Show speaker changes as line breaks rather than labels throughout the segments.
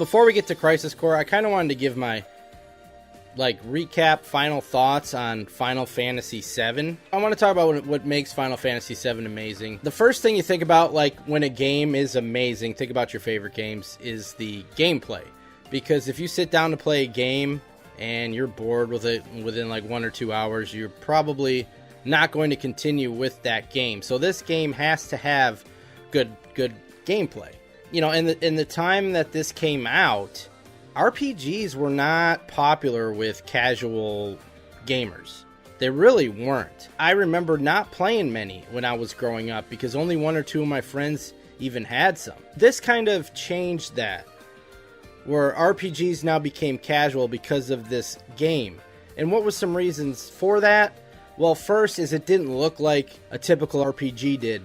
Before we get to Crisis Core, I kind of wanted to give my recap final thoughts on Final Fantasy VII. I want to talk about what makes Final Fantasy VII amazing. The first thing you think about, like, when a game is amazing, think about your favorite games, is the gameplay. Because if you sit down to play a game and you're bored with it within like 1 or 2 hours, you're probably not going to continue with that game. So this game has to have good gameplay. You know, in the time that this came out, RPGs were not popular with casual gamers. They really weren't. I remember not playing many when I was growing up because only 1 or 2 of my friends even had some. This kind of changed that, where RPGs now became casual because of this game. And what were some reasons for that? Well, first is it didn't look like a typical RPG did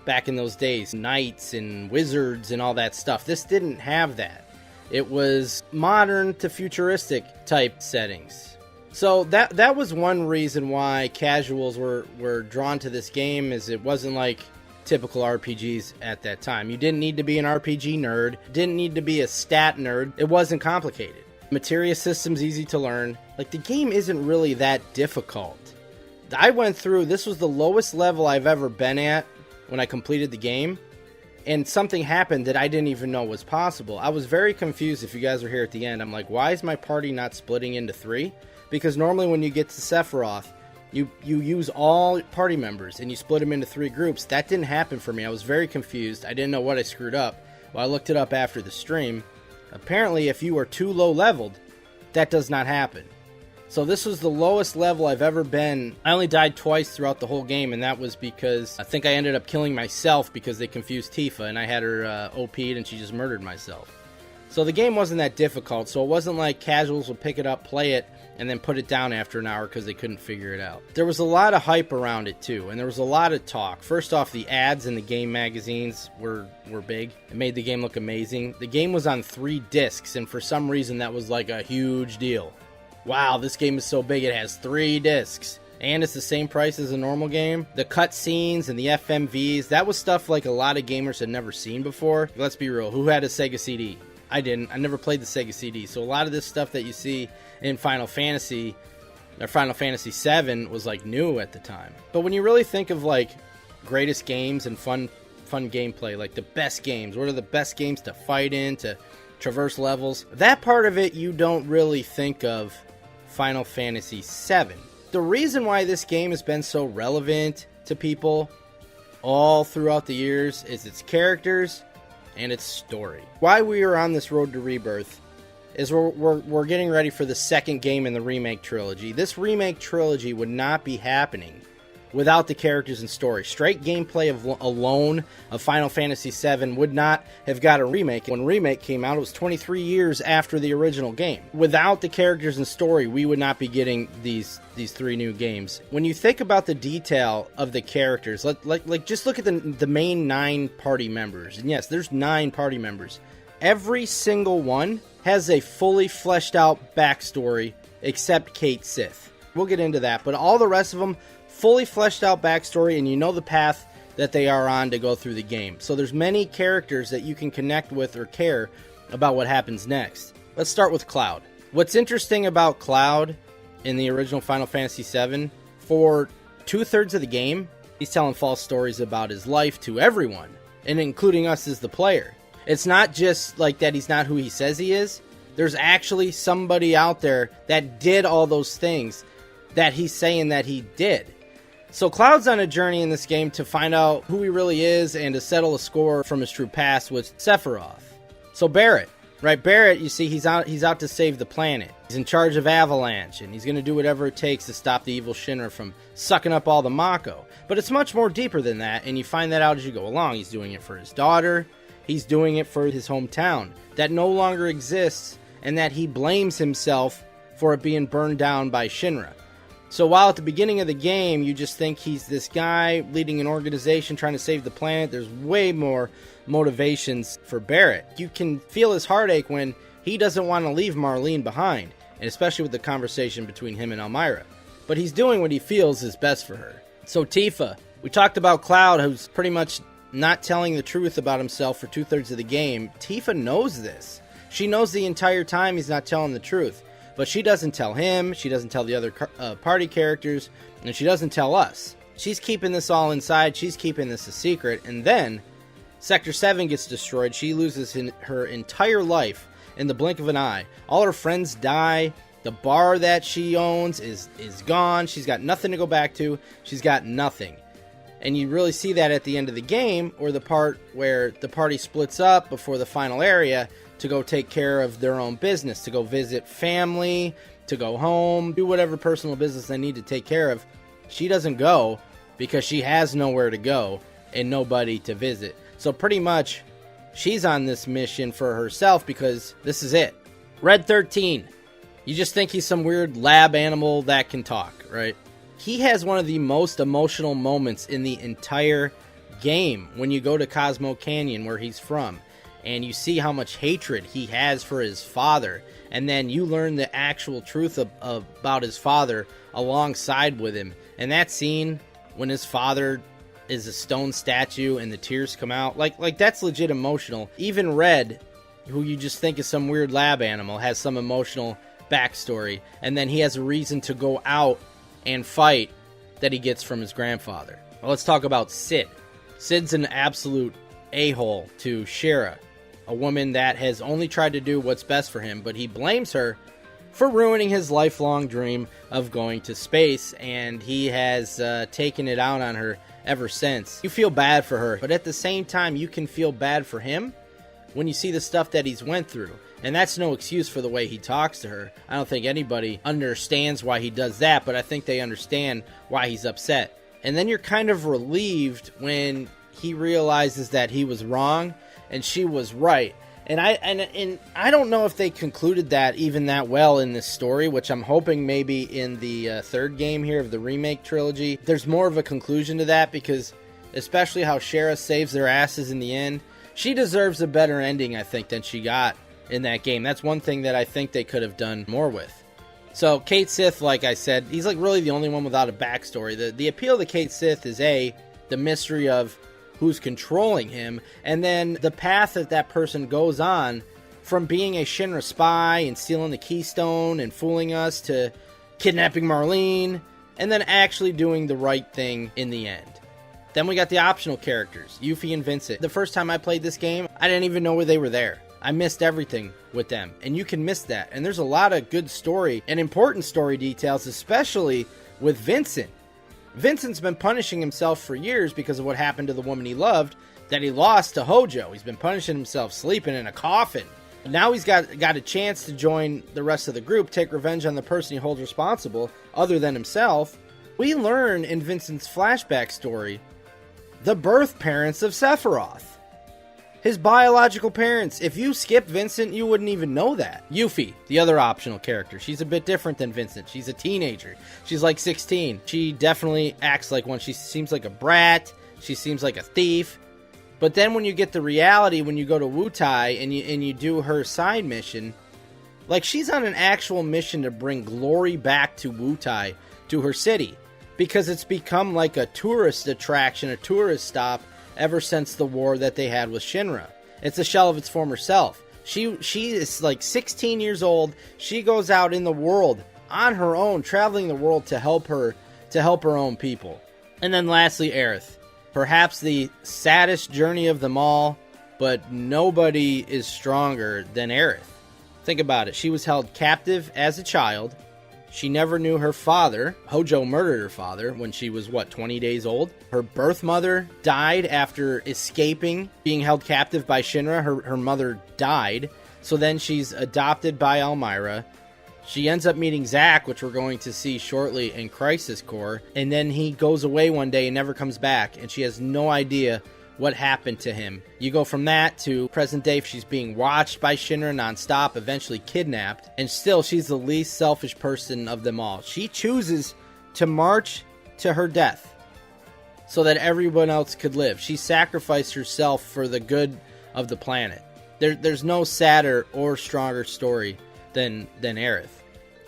back in those days. Knights and wizards and all that stuff. This didn't have that. It was modern to futuristic type settings. So that was one reason why casuals were drawn to this game, is it wasn't like typical RPGs at that time. You didn't need to be an RPG nerd, didn't need to be a stat nerd. It wasn't complicated. Materia system's easy to learn. Like, the game isn't really that difficult. I went through, this was the lowest level I've ever been at when I completed the game. And something happened that I didn't even know was possible. I was very confused. If you guys are here at the end, I'm like, why is my party not splitting into 3? Because normally when you get to Sephiroth, you use all party members and you split them into 3 groups. That didn't happen for me. I was very confused. I didn't know what I screwed up. Well, I looked it up after the stream. Apparently, if you are too low leveled, that does not happen. So this was the lowest level I've ever been. I only died twice throughout the whole game, and that was because I think I ended up killing myself because they confused Tifa, and I had her OP'd and she just murdered myself. So the game wasn't that difficult, so it wasn't like casuals would pick it up, play it, and then put it down after an hour because they couldn't figure it out. There was a lot of hype around it too, and there was a lot of talk. First off, the ads in the game magazines were big. It made the game look amazing. The game was on 3 discs, and for some reason that was like a huge deal. Wow, this game is so big it has 3 discs. And it's the same price as a normal game. The cutscenes and the FMVs, that was stuff like a lot of gamers had never seen before. Let's be real, who had a Sega CD? I didn't. I never played the Sega CD. So a lot of this stuff that you see in Final Fantasy, or Final Fantasy VII, was like new at the time. But when you really think of like greatest games and fun gameplay, like the best games, what are the best games to fight in, to traverse levels, that part of it you don't really think of Final Fantasy VII. The reason why this game has been so relevant to people all throughout the years is its characters and its story. Why we are on this road to rebirth is we're getting ready for the second game in the Remake trilogy. This Remake trilogy would not be happening without the characters and story. Straight gameplay alone of Final Fantasy VII would not have got a remake. When Remake came out, it was 23 years after the original game. Without the characters and story, we would not be getting these 3 new games. When you think about the detail of the characters, like just look at the main 9 party members. And yes, there's 9 party members. Every single one has a fully fleshed out backstory except Cait Sith. We'll get into that, but all the rest of them, fully fleshed out backstory, and you know the path that they are on to go through the game. So there's many characters that you can connect with or care about what happens next. Let's start with Cloud. What's interesting about Cloud in the original Final Fantasy VII, for 2/3 of the game, he's telling false stories about his life to everyone, and including us as the player. It's not just like that he's not who he says he is. There's actually somebody out there that did all those things that he's saying that he did. So Cloud's on a journey in this game to find out who he really is and to settle a score from his true past with Sephiroth. So Barret, right? Barret, you see, he's out to save the planet. He's in charge of Avalanche, and he's going to do whatever it takes to stop the evil Shinra from sucking up all the Mako. But it's much more deeper than that, and you find that out as you go along. He's doing it for his daughter. He's doing it for his hometown that no longer exists, and that he blames himself for it being burned down by Shinra. So while at the beginning of the game, you just think he's this guy leading an organization trying to save the planet, there's way more motivations for Barret. You can feel his heartache when he doesn't want to leave Marlene behind, and especially with the conversation between him and Elmira. But he's doing what he feels is best for her. So Tifa, we talked about Cloud, who's pretty much not telling the truth about himself for 2/3 of the game. Tifa knows this. She knows the entire time he's not telling the truth. But she doesn't tell him, she doesn't tell the other party characters, and she doesn't tell us. She's keeping this all inside, she's keeping this a secret, and then Sector 7 gets destroyed. She loses her entire life in the blink of an eye. All her friends die. The bar that she owns is gone. She's got nothing to go back to. She's got nothing. And you really see that at the end of the game, or the part where the party splits up before the final area to go take care of their own business, to go visit family, to go home, do whatever personal business they need to take care of. She doesn't go because she has nowhere to go and nobody to visit. So pretty much, she's on this mission for herself because this is it. Red 13. You just think he's some weird lab animal that can talk, right? He has one of the most emotional moments in the entire game when you go to Cosmo Canyon, where he's from, and you see how much hatred he has for his father, and then you learn the actual truth about his father alongside with him. And that scene when his father is a stone statue and the tears come out, like that's legit emotional. Even Red, who you just think is some weird lab animal, has some emotional backstory, and then he has a reason to go out and fight that he gets from his grandfather. Well, let's talk about Cid. Cid's an absolute a-hole to Shira, a woman that has only tried to do what's best for him, but he blames her for ruining his lifelong dream of going to space, and he has taken it out on her ever since. You feel bad for her, but at the same time, you can feel bad for him when you see the stuff that he's went through. And that's no excuse for the way he talks to her. I don't think anybody understands why he does that, but I think they understand why he's upset. And then you're kind of relieved when he realizes that he was wrong and she was right. And I don't know if they concluded that even that well in this story, which I'm hoping maybe in the third game here of the remake trilogy, there's more of a conclusion to that, because especially how Shira saves their asses in the end, she deserves a better ending, I think, than she got in that game. That's one thing that I think they could have done more with. So Cait Sith, like I said, he's like really the only one without a backstory. The appeal to Cait Sith is the mystery of who's controlling him, and then the path that person goes on from being a Shinra spy and stealing the keystone and fooling us to kidnapping Marlene and then actually doing the right thing in the end. Then we got the optional characters, Yuffie and Vincent. The first time I played this game, I didn't even know where they were there. I missed everything with them, and you can miss that. And there's a lot of good story and important story details, especially with Vincent. Vincent's been punishing himself for years because of what happened to the woman he loved that he lost to Hojo. He's been punishing himself sleeping in a coffin. Now he's got a chance to join the rest of the group, take revenge on the person he holds responsible other than himself. We learn in Vincent's flashback story the birth parents of Sephiroth. His biological parents. If you skip Vincent, you wouldn't even know that. Yuffie, the other optional character. She's a bit different than Vincent. She's a teenager. She's like 16. She definitely acts like one. She seems like a brat. She seems like a thief. But then when you get the reality, when you go to Wutai and you do her side mission, like she's on an actual mission to bring glory back to Wutai, to her city. Because it's become like a tourist attraction, a tourist stop, ever since the war that they had with Shinra. It's a shell of its former self. She is like 16 years old. She goes out in the world on her own, traveling the world to help her own people. And then lastly, Aerith. Perhaps the saddest journey of them all, but nobody is stronger than Aerith. Think about it. She was held captive as a child. She never knew her father. Hojo murdered her father when she was, 20 days old? Her birth mother died after escaping being held captive by Shinra. Her mother died. So then she's adopted by Elmira. She ends up meeting Zack, which we're going to see shortly in Crisis Core. And then he goes away one day and never comes back. And she has no idea what happened to him. You go from that to present day, she's being watched by Shinra nonstop, eventually kidnapped, and still she's the least selfish person of them all. She chooses to march to her death so that everyone else could live. She sacrificed herself for the good of the planet. There's no sadder or stronger story than Aerith.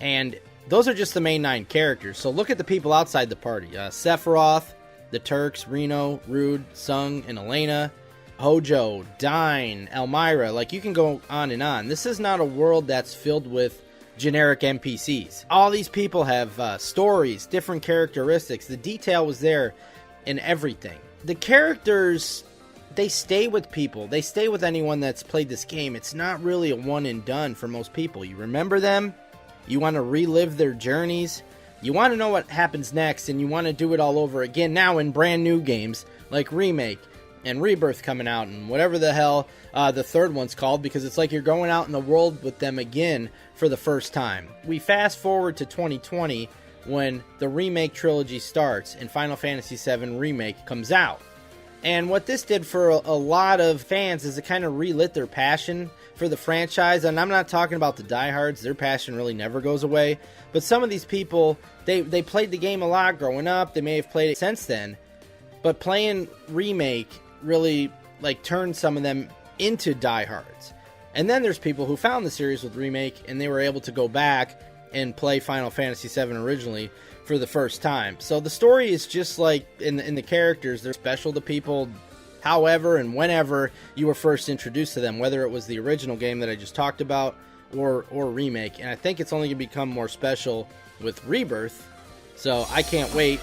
And those are just the main 9 characters. So look at the people outside the party. Sephiroth, the Turks, Reno, Rude, Sung, and Elena. Hojo, Dyne, Elmira, like you can go on and on. This is not a world that's filled with generic NPCs. All these people have stories, different characteristics. The detail was there in everything. The characters, they stay with people. They stay with anyone that's played this game. It's not really a one and done for most people. You remember them, you want to relive their journeys, you want to know what happens next, and you want to do it all over again now in brand new games like Remake and Rebirth coming out and whatever the hell the third one's called, because it's like you're going out in the world with them again for the first time. We fast forward to 2020 when the Remake trilogy starts and Final Fantasy VII Remake comes out. And what this did for a lot of fans is it kind of relit their passion for the franchise. And I'm not talking about the diehards. Their passion really never goes away. But some of these people, they played the game a lot growing up. They may have played it since then. But playing Remake really like turned some of them into diehards. And then there's people who found the series with Remake and they were able to go back and play Final Fantasy VII originally for the first time. So the story is just like in the characters, they're special to people however and whenever you were first introduced to them, whether it was the original game that I just talked about or Remake. And I think it's only going to become more special with Rebirth. So I can't wait